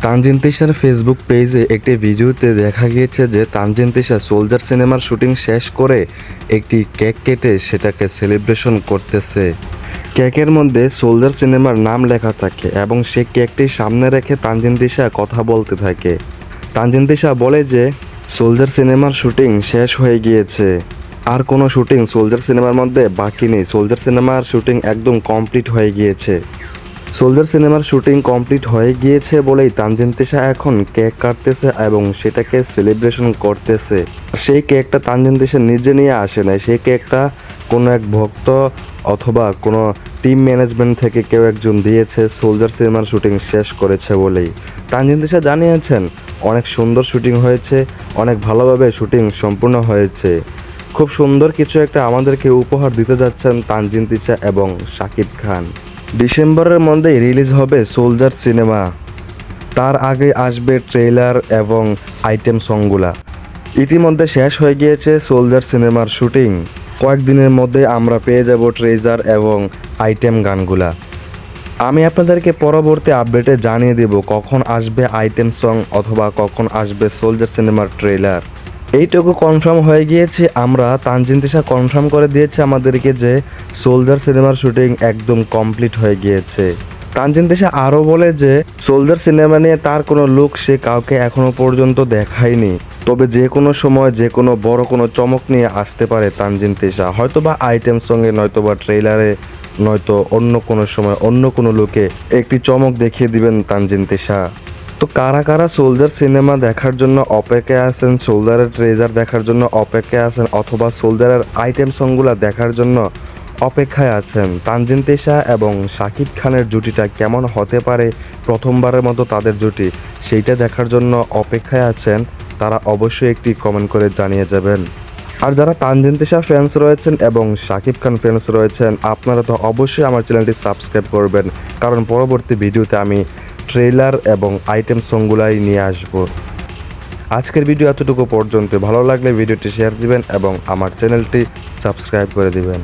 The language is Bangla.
তানজিন তিশার ফেসবুক পেজে একটি ভিডিওতে দেখা গিয়েছে যে তানজিন তিশা সোলজার সিনেমার শুটিং শেষ করে একটি কেক কেটে সেটাকে সেলিব্রেশন করতেছে। কেকের মধ্যে সোলজার সিনেমার নাম লেখা থাকে এবং সে কেকটি সামনে রেখে তানজিন তিশা কথা বলতে থাকে। তানজিন তিশা বলে যে সোলজার সিনেমার শুটিং শেষ হয়ে গিয়েছে, আর কোনো শুটিং সোলজার সিনেমার মধ্যে বাকি নেই। সোলজার সিনেমার শুটিং একদম কমপ্লিট হয়ে গিয়েছে। সোলজার সিনেমার শুটিং কমপ্লিট হয়ে গিয়েছে বলেই তানজিন তিশা এখন কেক কাটতেছে এবং সেটাকে সেলিব্রেশন করতেছে। সেই কেকটা তানজিন তিশা নিজে নিয়ে আসে নাই, সেই কেকটা কোনো এক ভক্ত অথবা কোনো টিম ম্যানেজমেন্ট থেকে কেউ একজন দিয়েছে সোলজার সিনেমার শুটিং শেষ করেছে বলেই। তানজিন তিশা জানিয়েছেন অনেক সুন্দর শুটিং হয়েছে, অনেক ভালোভাবে শুটিং সম্পূর্ণ হয়েছে। খুব সুন্দর কিছু একটা আমাদেরকে উপহার দিতে যাচ্ছেন তানজিন তিশা এবং শাকিব খান। ডিসেম্বরের মধ্যেই রিলিজ হবে সোলজার সিনেমা, তার আগে আসবে ট্রেলার এবং আইটেম সংগুলা। ইতিমধ্যে শেষ হয়ে গিয়েছে সোলজার সিনেমার শুটিং, কয়েকদিনের মধ্যে আমরা পেয়ে যাব ট্রেজার এবং আইটেম গানগুলা। আমি আপনাদেরকে পরবর্তী আপডেটে জানিয়ে দেব কখন আসবে আইটেম সং অথবা কখন আসবে সোলজার সিনেমার ট্রেলার। এইটুকু কনফার্ম হয়ে গিয়েছে, আমরা তানজিন তিশা কনফার্ম করে দিয়েছে আমাদেরকে যে সোলজার সিনেমার শুটিং একদম কমপ্লিট হয়ে গিয়েছে। তানজিন তিশা আরও বলে যে সোলজার সিনেমা নিয়ে তার কোনো লুক সে কাউকে এখনও পর্যন্ত দেখায়নি, তবে যে কোনো সময় যে কোনো বড় কোনো চমক নিয়ে আসতে পারে তানজিন তিশা, হয়তো বা আইটেম সঙ্গে, নয়তো বা ট্রেলারে, নয়তো অন্য কোনো সময় অন্য কোনো লুকে একটি চমক দেখিয়ে দিবেন তানজিন তিশা। তো কারা কারা সোলজার সিনেমা দেখার জন্য অপেক্ষায় আছেন, সোলজারের ট্রেজার দেখার জন্য অপেক্ষায় আছেন, অথবা সোলজারের আইটেম সংগুলা দেখার জন্য অপেক্ষায় আছেন, তানজিন তিশা এবং শাকিব খানের জুটিটা কেমন হতে পারে, প্রথমবারের মতো তাদের জুটি, সেইটা দেখার জন্য অপেক্ষায় আছেন, তারা অবশ্যই একটি কমেন্ট করে জানিয়ে যাবেন। আর যারা তানজিন তিশা ফ্যান্স রয়েছেন এবং শাকিব খান ফ্যান্স রয়েছেন, আপনারা তো অবশ্যই আমার চ্যানেলটি সাবস্ক্রাইব করবেন, কারণ পরবর্তী ভিডিওতে আমি ট্রেলার এবং আইটেম সংগুলাই নিয়ে আসব। আজকের ভিডিও এতটুকু পর্যন্ত। ভালো লাগলে ভিডিওটি শেয়ার দিবেন এবং আমার চ্যানেলটি সাবস্ক্রাইব করে দিবেন।